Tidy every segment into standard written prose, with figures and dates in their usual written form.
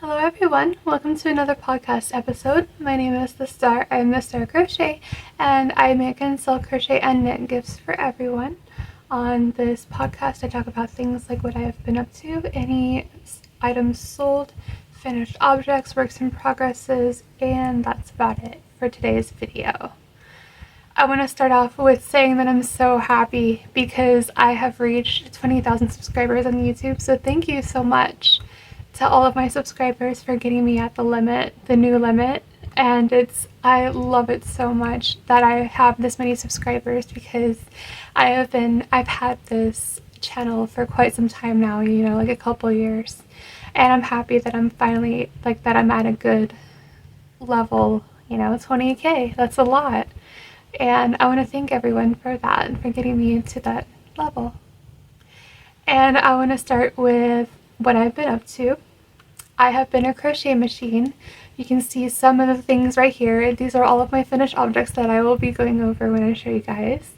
Hello everyone, welcome to another podcast episode. My name is The Star, I'm The Star Crochet, and I make and sell crochet and knit gifts for everyone. On this podcast I talk about things like what I have been up to, any items sold, finished objects, works in progresses, and that's about it for today's video. I want to start off with saying that I'm so happy because I have reached 20,000 subscribers on YouTube, so thank you so much to all of my subscribers for getting me at the limit, the new limit, and I love it so much that I have this many subscribers because I've had this channel for quite some time now, like a couple years, and I'm happy that I'm finally, that I'm at a good level, 20k, that's a lot, and I want to thank everyone for that and for getting me into that level. And I want to start with what I've been up to. I have been a crochet machine. You can see some of the things right here. These are all of my finished objects that I will be going over when I show you guys.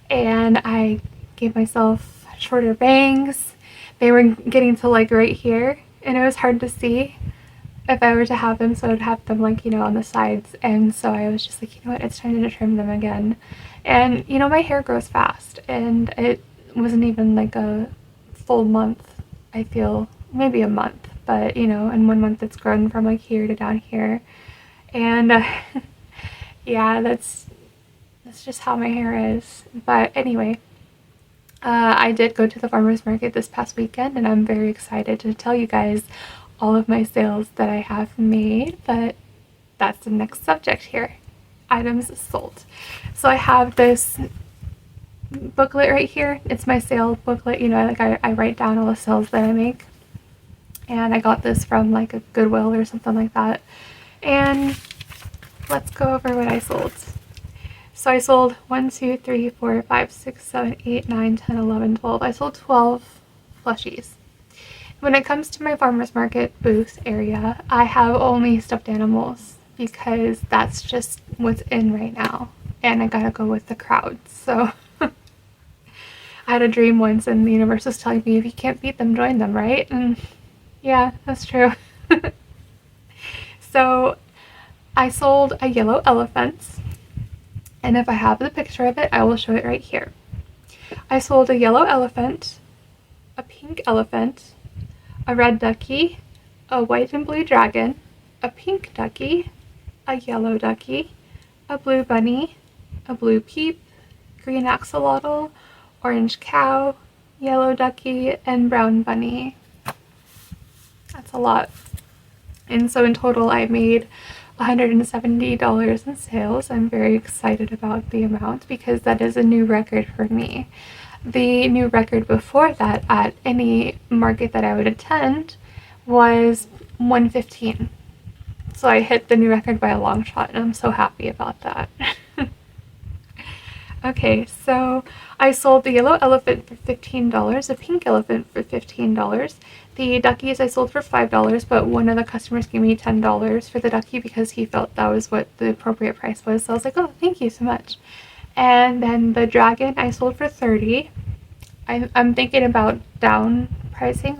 And I gave myself shorter bangs. They were getting to right here, and it was hard to see if I were to have them, so I'd have them on the sides, and so I was just like, it's time to trim them again. And my hair grows fast, and it wasn't even a full month, I feel, maybe a month, but in 1 month it's grown from here to down here, and yeah, that's just how my hair is. But anyway, I did go to the farmer's market this past weekend, and I'm very excited to tell you guys all of my sales that I have made, but that's the next subject here. Items sold. So I have this booklet right here. It's my sale booklet, I write down all the sales that I make, and I got this from a Goodwill or something like that. And let's go over what I sold. So I sold 1, 2, 3, 4, 5, 6, 7, 8, 9, 10, 11, 12. I sold 12 plushies. When it comes to my farmer's market booth area, I have only stuffed animals because that's just what's in right now, and I gotta go with the crowd. So I had a dream once, and the universe was telling me, if you can't beat them, join them, right? And yeah, that's true. So I sold a yellow elephant, and if I have the picture of it, I will show it right here. I sold a yellow elephant, a pink elephant, a red ducky, a white and blue dragon, a pink ducky, a yellow ducky, a blue bunny, a blue peep, green axolotl, orange cow, yellow ducky, and brown bunny. That's a lot. And so in total I made $170 in sales. I'm very excited about the amount because that is a new record for me. The new record before that at any market that I would attend was $115. So I hit the new record by a long shot, and I'm so happy about that. Okay, so I sold the yellow elephant for $15, a pink elephant for $15. The duckies I sold for $5, but one of the customers gave me $10 for the ducky because he felt that was what the appropriate price was. So I was like, oh, thank you so much. And then the dragon I sold for $30. I'm thinking about down pricing,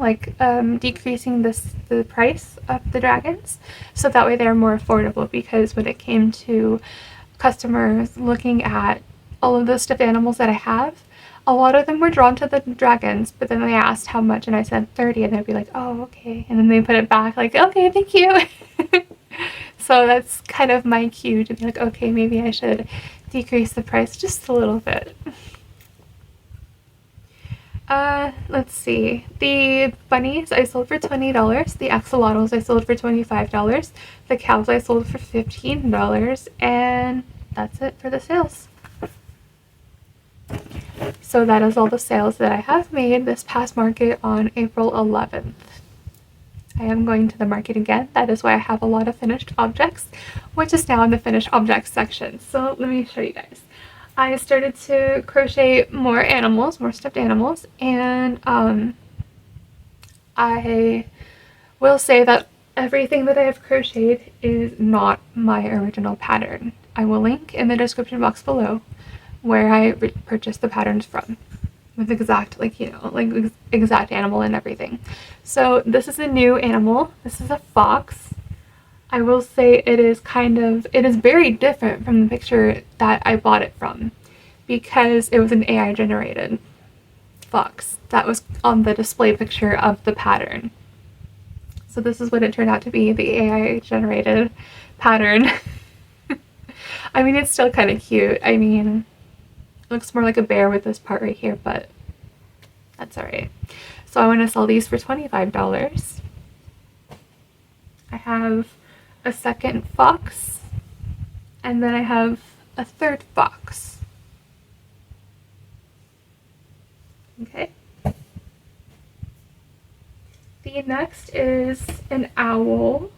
decreasing the price of the dragons, so that way they're more affordable, because when it came to customers looking at all of the stuffed animals that I have, a lot of them were drawn to the dragons, but then they asked how much, and I said 30, and they'd be like, oh, okay, and then they put it back okay, thank you. So that's kind of my cue to be like, okay, maybe I should decrease the price just a little bit. Let's see. The bunnies I sold for $20. The axolotls I sold for $25. The cows I sold for $15. And that's it for the sales. So that is all the sales that I have made this past market on April 11th. I am going to the market again. That is why I have a lot of finished objects, which is now in the finished objects section. So let me show you guys. I started to crochet more animals, more stuffed animals, and I will say that everything that I have crocheted is not my original pattern. I will link in the description box below where I purchased the patterns from. with exact, like, you know, like exact animal and everything. So this is a new animal. This is a fox. I will say it is very different from the picture that I bought it from, because it was an AI generated fox that was on the display picture of the pattern. So this is what it turned out to be, the AI generated pattern. I mean, it's still kind of cute. I mean, it looks more like a bear with this part right here, but that's alright. So I want to sell these for $25. I have a second fox, and then I have a third fox. Okay. The next is an owl.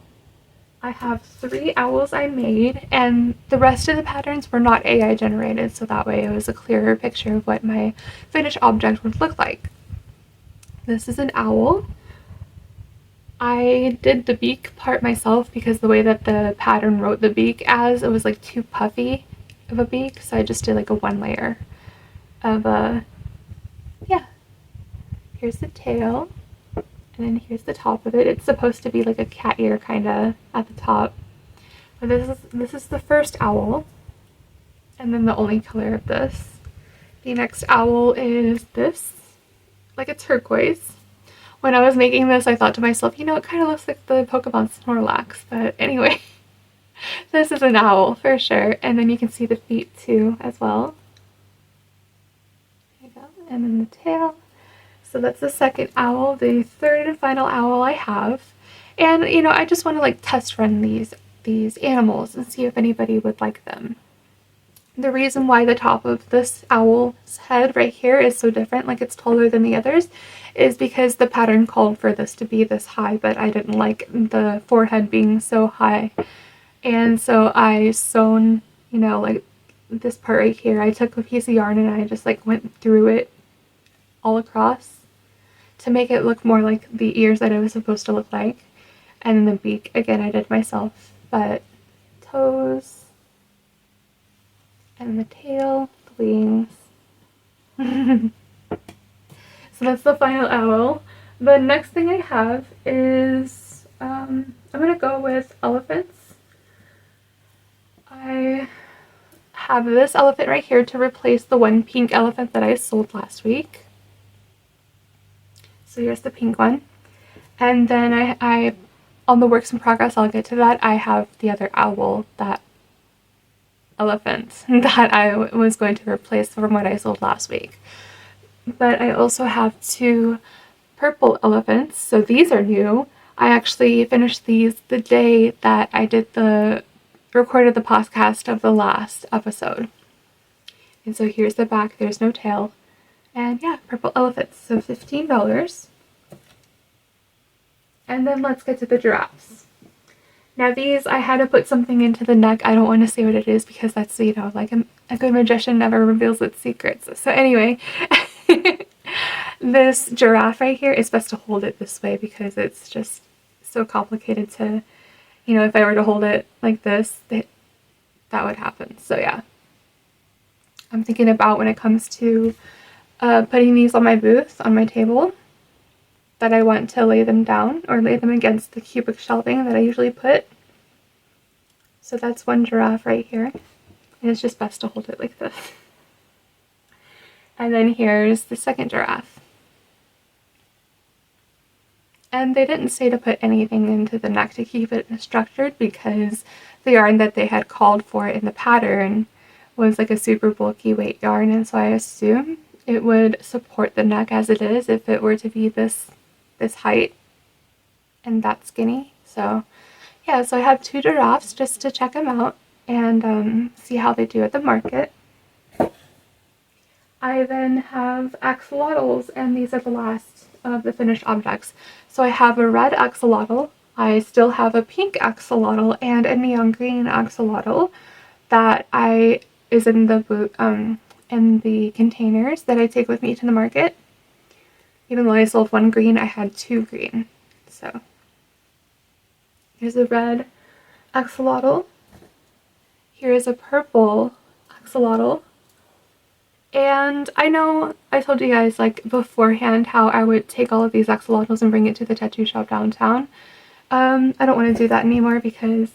I have 3 owls I made, and the rest of the patterns were not AI generated, so that way it was a clearer picture of what my finished object would look like. This is an owl. I did the beak part myself because the way that the pattern wrote the beak as, it was like too puffy of a beak, so I just did like a 1 layer of yeah. Here's the tail, and then here's the top of it. It's supposed to be like a cat ear kind of at the top. But this is the first owl, and then the only color of this. The next owl is this, like a turquoise. When I was making this, I thought to myself, you know, it kind of looks like the Pokemon Snorlax, but anyway, this is an owl for sure. And then you can see the feet too as well. There you go. And then the tail. So that's the second owl, the third and final owl I have. And, you know, I just want to like test run these animals and see if anybody would like them. The reason why the top of this owl's head right here is so different, like it's taller than the others, is because the pattern called for this to be this high, but I didn't like the forehead being so high. And so I sewn, you know, like this part right here, I took a piece of yarn and I just like went through it all across to make it look more like the ears that it was supposed to look like. And the beak, again, I did myself, but toes, and the tail, the wings. So that's the final owl. The next thing I have is, I'm going to go with elephants. I have this elephant right here to replace the one pink elephant that I sold last week. So here's the pink one. And then I on the works in progress, I'll get to that, I have the other owl, that elephant that I was going to replace from what I sold last week. But I also have 2 purple elephants, so these are new. I actually finished these the day that I recorded the podcast of the last episode. And so here's the back, there's no tail. And yeah, purple elephants, so $15. And then let's get to the giraffes. Now these, I had to put something into the neck. I don't want to say what it is because that's, you know, like a good magician never reveals its secrets. So anyway, this giraffe right here, it's best to hold it this way because it's just so complicated to, you know, if I were to hold it like this, that would happen. So yeah, I'm thinking about when it comes to putting these on my booth, on my table, that I want to lay them down or lay them against the cubic shelving that I usually put. So that's one giraffe right here. And it's just best to hold it like this. And then here's the second giraffe. And they didn't say to put anything into the neck to keep it structured because the yarn that they had called for in the pattern was like a super bulky weight yarn, and so I assume it would support the neck as it is if it were to be this height and that skinny. So yeah, so I have 2 giraffes just to check them out and see how they do at the market. I then have axolotls, and these are the last of the finished objects. So I have a red axolotl, I still have a pink axolotl, and a neon green axolotl that is in the containers that I take with me to the market. Even though I sold 1 green, I had 2 green. So here's a red axolotl. Here is a purple axolotl. And I know I told you guys like beforehand how I would take all of these axolotls and bring it to the tattoo shop downtown. I don't want to do that anymore because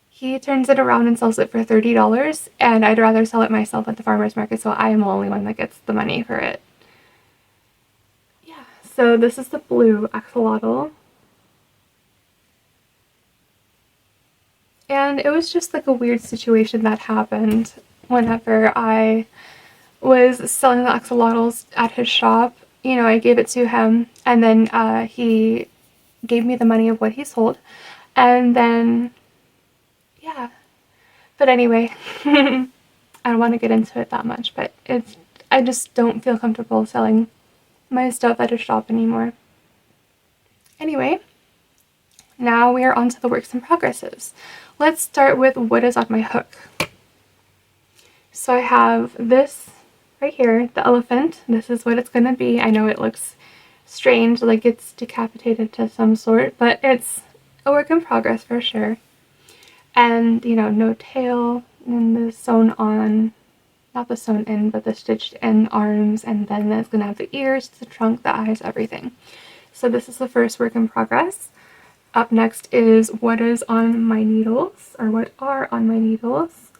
he turns it around and sells it for $30, and I'd rather sell it myself at the farmer's market, so I am the only one that gets the money for it. Yeah, so this is the blue axolotl. And it was just like a weird situation that happened whenever I was selling the axolotls at his shop. You know, I gave it to him, and then he gave me the money of what he sold, and then, yeah. But anyway, I don't want to get into it that much, but I just don't feel comfortable selling my stuff at a shop anymore. Anyway, now we are on to the works in progresses. Let's start with what is on my hook. So I have this right here, the elephant. This is what it's going to be. I know it looks strange, like it's decapitated to some sort, but it's a work in progress for sure. And, you know, no tail, and the sewn on, not the sewn in, but the stitched in arms, and then it's going to have the ears, the trunk, the eyes, everything. So this is the first work in progress. Up next is what is on my needles, or what are on my needles.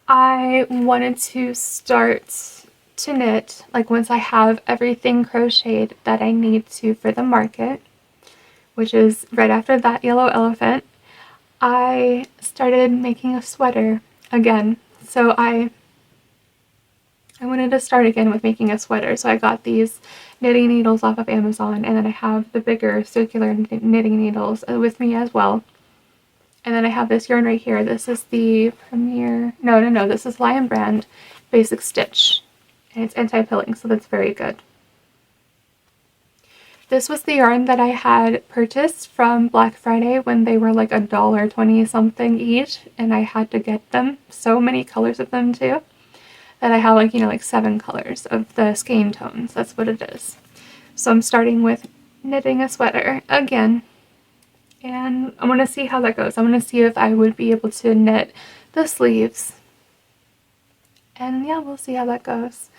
I wanted to start to knit, like once I have everything crocheted that I need to for the market, which is right after that yellow elephant, I started making a sweater again. So I wanted to start again with making a sweater. So I got these knitting needles off of Amazon, and then I have the bigger circular knitting needles with me as well. And then I have this yarn right here. This is the Premier, no, this is Lion Brand Basic Stitch. And it's anti-pilling, so that's very good. This was the yarn that I had purchased from Black Friday when they were like $1.20 something each, and I had to get them. So many colors of them too, that I have like, you know, like 7 colors of the skein tones. That's what it is. So I'm starting with knitting a sweater again, and I want to see how that goes. I want to see if I would be able to knit the sleeves, and yeah, we'll see how that goes.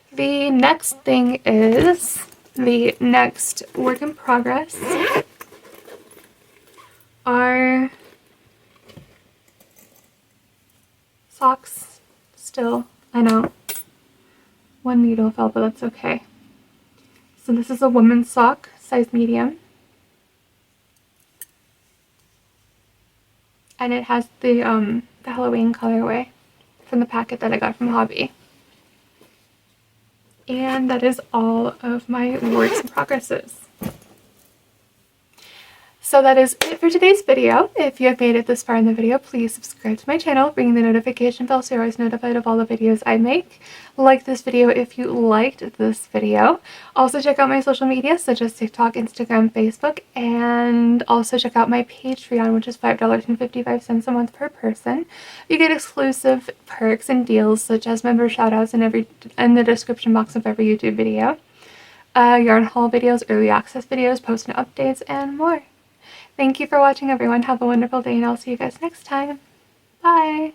The next thing is the next work in progress are socks still. I know one needle fell, but that's okay. So this is a woman's sock, size medium. And it has the Halloween colorway from the packet that I got from Hobby. And that is all of my works in progresses. So that is it for today's video. If you have made it this far in the video, please subscribe to my channel, ring the notification bell so you're always notified of all the videos I make. Like this video if you liked this video. Also check out my social media such as TikTok, Instagram, Facebook, and also check out my Patreon, which is $5.55 a month per person. You get exclusive perks and deals such as member shoutouts in the description box of every YouTube video, yarn haul videos, early access videos, post and updates, and more. Thank you for watching, everyone. Have a wonderful day, and I'll see you guys next time. Bye!